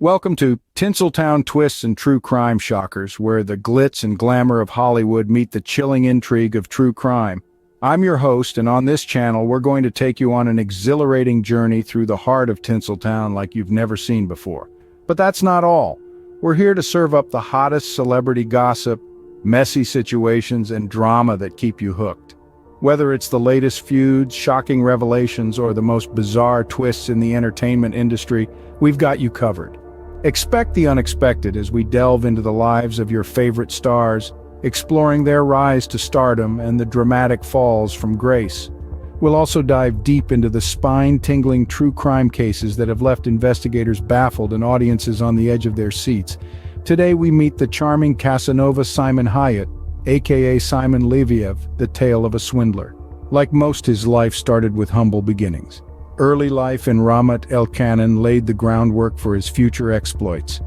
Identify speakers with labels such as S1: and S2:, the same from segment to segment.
S1: Welcome to Tinseltown Twists and True Crime Shockers, where the glitz and glamour of Hollywood meet the chilling intrigue of true crime. I'm your host, and on this channel, we're going to take you on an exhilarating journey through the heart of Tinseltown like you've never seen before. But that's not all. We're here to serve up the hottest celebrity gossip, messy situations, and drama that keep you hooked. Whether it's the latest feuds, shocking revelations, or the most bizarre twists in the entertainment industry, we've got you covered. Expect the unexpected as we delve into the lives of your favorite stars, exploring their rise to stardom and the dramatic falls from grace. We'll also dive deep into the spine-tingling true crime cases that have left investigators baffled and audiences on the edge of their seats. Today we meet the charming Casanova Simon Hyatt, aka Simon Leviev, the tale of a swindler. Like most, his life started with humble beginnings. Early life in Ramat El Canaan laid the groundwork for his future exploits.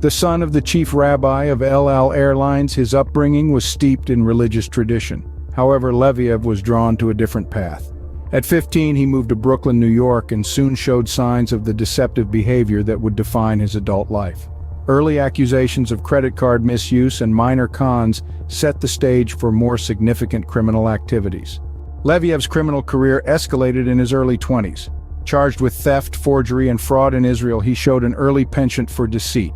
S1: The son of the chief rabbi of El Al Airlines, his upbringing was steeped in religious tradition. However, Leviev was drawn to a different path. At 15, he moved to Brooklyn, New York, and soon showed signs of the deceptive behavior that would define his adult life. Early accusations of credit card misuse and minor cons set the stage for more significant criminal activities. Leviev's criminal career escalated in his early 20s. Charged with theft, forgery, and fraud in Israel, he showed an early penchant for deceit.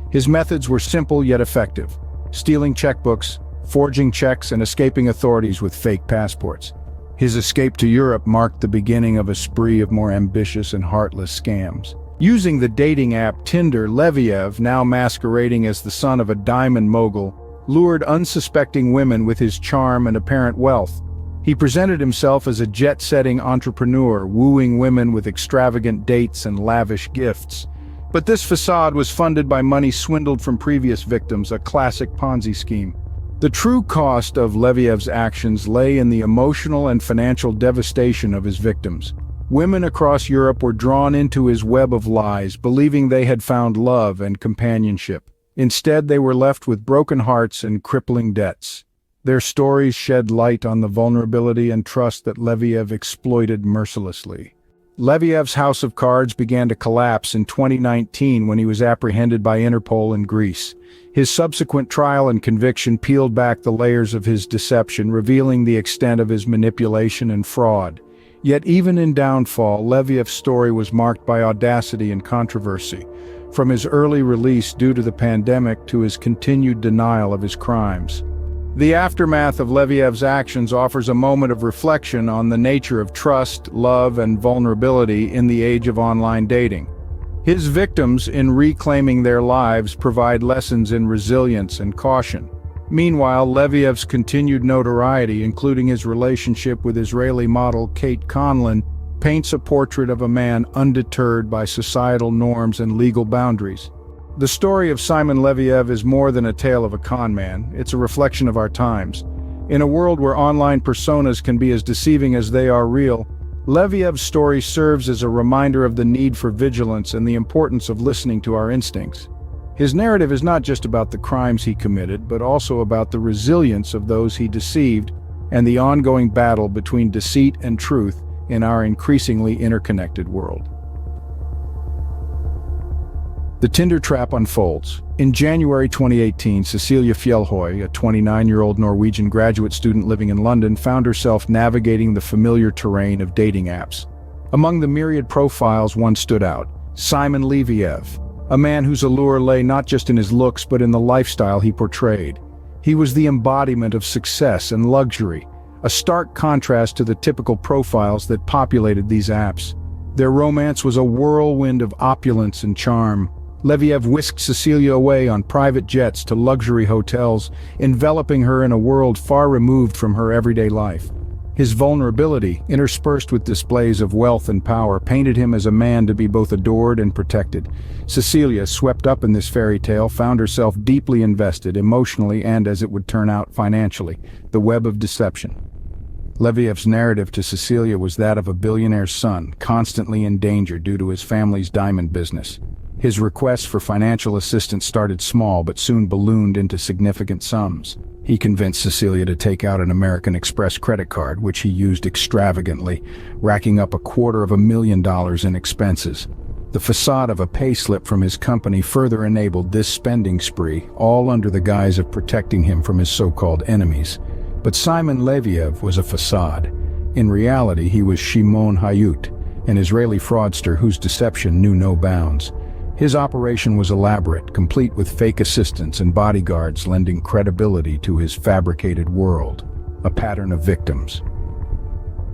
S1: His methods were simple yet effective: stealing checkbooks, forging checks, and escaping authorities with fake passports. His escape to Europe marked the beginning of a spree of more ambitious and heartless scams. Using the dating app Tinder, Leviev, now masquerading as the son of a diamond mogul, lured unsuspecting women with his charm and apparent wealth. He presented himself as a jet-setting entrepreneur, wooing women with extravagant dates and lavish gifts. But this facade was funded by money swindled from previous victims, a classic Ponzi scheme. The true cost of Leviev's actions lay in the emotional and financial devastation of his victims. Women across Europe were drawn into his web of lies, believing they had found love and companionship. Instead, they were left with broken hearts and crippling debts. Their stories shed light on the vulnerability and trust that Leviev exploited mercilessly. Leviev's house of cards began to collapse in 2019 when he was apprehended by Interpol in Greece. His subsequent trial and conviction peeled back the layers of his deception, revealing the extent of his manipulation and fraud. Yet even in downfall, Leviev's story was marked by audacity and controversy. From his early release due to the pandemic to his continued denial of his crimes. The aftermath of Leviev's actions offers a moment of reflection on the nature of trust, love, and vulnerability in the age of online dating. His victims, in reclaiming their lives, provide lessons in resilience and caution. Meanwhile, Leviev's continued notoriety, including his relationship with Israeli model Kate Conlon, paints a portrait of a man undeterred by societal norms and legal boundaries. The story of Simon Leviev is more than a tale of a con man, it's a reflection of our times. In a world where online personas can be as deceiving as they are real, Leviev's story serves as a reminder of the need for vigilance and the importance of listening to our instincts. His narrative is not just about the crimes he committed, but also about the resilience of those he deceived and the ongoing battle between deceit and truth in our increasingly interconnected world. The Tinder Trap unfolds. In January 2018, Cecilia Fjellhøy, a 29-year-old Norwegian graduate student living in London, found herself navigating the familiar terrain of dating apps. Among the myriad profiles, one stood out: Simon Leviev, a man whose allure lay not just in his looks but in the lifestyle he portrayed. He was the embodiment of success and luxury, a stark contrast to the typical profiles that populated these apps. Their romance was a whirlwind of opulence and charm. Leviev whisked Cecilia away on private jets to luxury hotels, enveloping her in a world far removed from her everyday life. His vulnerability, interspersed with displays of wealth and power, painted him as a man to be both adored and protected. Cecilia, swept up in this fairy tale, found herself deeply invested emotionally and, as it would turn out, financially. The web of deception. Leviev's narrative to Cecilia was that of a billionaire's son, constantly in danger due to his family's diamond business. His requests for financial assistance started small but soon ballooned into significant sums. He convinced Cecilia to take out an American Express credit card, which he used extravagantly, racking up $250,000 in expenses. The facade of a payslip from his company further enabled this spending spree, all under the guise of protecting him from his so-called enemies. But Simon Leviev was a facade. In reality, he was Shimon Hayut, an Israeli fraudster whose deception knew no bounds. His operation was elaborate, complete with fake assistants and bodyguards lending credibility to his fabricated world, a pattern of victims.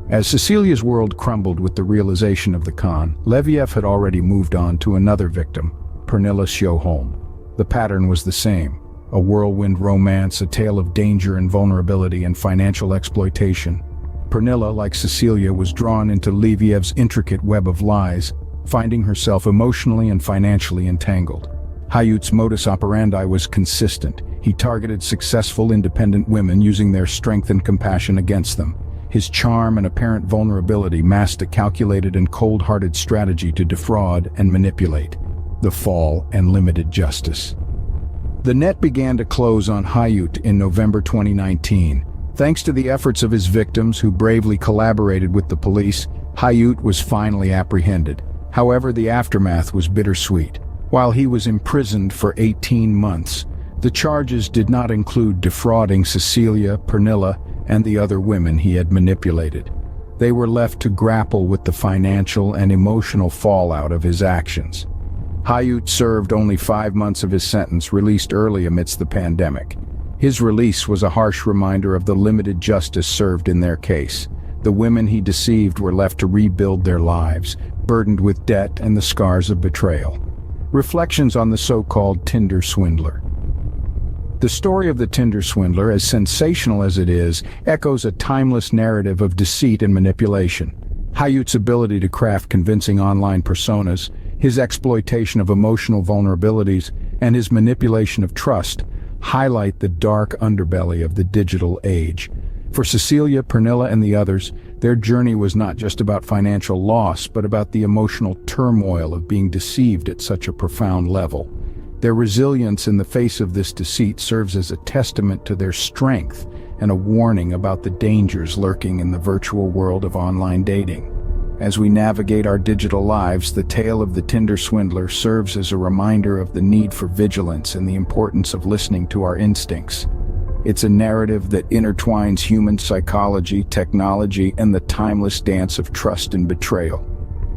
S1: As Cecilia's world crumbled with the realization of the con, Leviev had already moved on to another victim, Pernilla Sjöholm. The pattern was the same, a whirlwind romance, a tale of danger and vulnerability and financial exploitation. Pernilla, like Cecilia, was drawn into Leviev's intricate web of lies, finding herself emotionally and financially entangled. Hayut's modus operandi was consistent. He targeted successful, independent women using their strength and compassion against them. His charm and apparent vulnerability masked a calculated and cold-hearted strategy to defraud and manipulate. The fall and limited justice. The net began to close on Hayut in November 2019. Thanks to the efforts of his victims who bravely collaborated with the police, Hayut was finally apprehended. However, the aftermath was bittersweet. While he was imprisoned for 18 months, the charges did not include defrauding Cecilia, Pernilla, and the other women he had manipulated. They were left to grapple with the financial and emotional fallout of his actions. Hayut served only 5 months of his sentence, released early amidst the pandemic. His release was a harsh reminder of the limited justice served in their case. The women he deceived were left to rebuild their lives, burdened with debt and the scars of betrayal. Reflections on the so-called Tinder Swindler. The story of the Tinder Swindler, as sensational as it is, echoes a timeless narrative of deceit and manipulation. Hayut's ability to craft convincing online personas, his exploitation of emotional vulnerabilities, and his manipulation of trust highlight the dark underbelly of the digital age. For Cecilia, Pernilla, and the others, their journey was not just about financial loss, but about the emotional turmoil of being deceived at such a profound level. Their resilience in the face of this deceit serves as a testament to their strength and a warning about the dangers lurking in the virtual world of online dating. As we navigate our digital lives, the tale of the Tinder Swindler serves as a reminder of the need for vigilance and the importance of listening to our instincts. It's a narrative that intertwines human psychology, technology, and the timeless dance of trust and betrayal.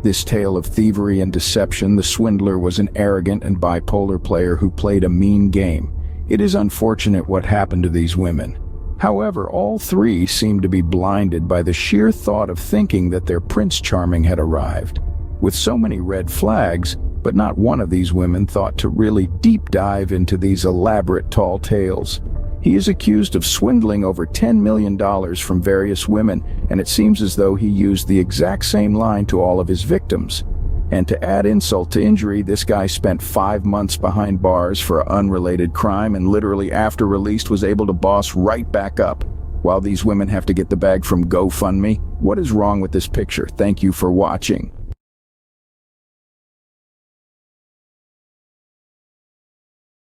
S1: This tale of thievery and deception, the swindler was an arrogant and bipolar player who played a mean game. It is unfortunate what happened to these women. However, all three seemed to be blinded by the sheer thought of thinking that their Prince Charming had arrived. With so many red flags, but not one of these women thought to really deep dive into these elaborate tall tales. He is accused of swindling over $10 million from various women, and it seems as though he used the exact same line to all of his victims. And to add insult to injury, this guy spent 5 months behind bars for an unrelated crime and literally after released was able to boss right back up. While these women have to get the bag from GoFundMe, what is wrong with this picture? Thank you for watching.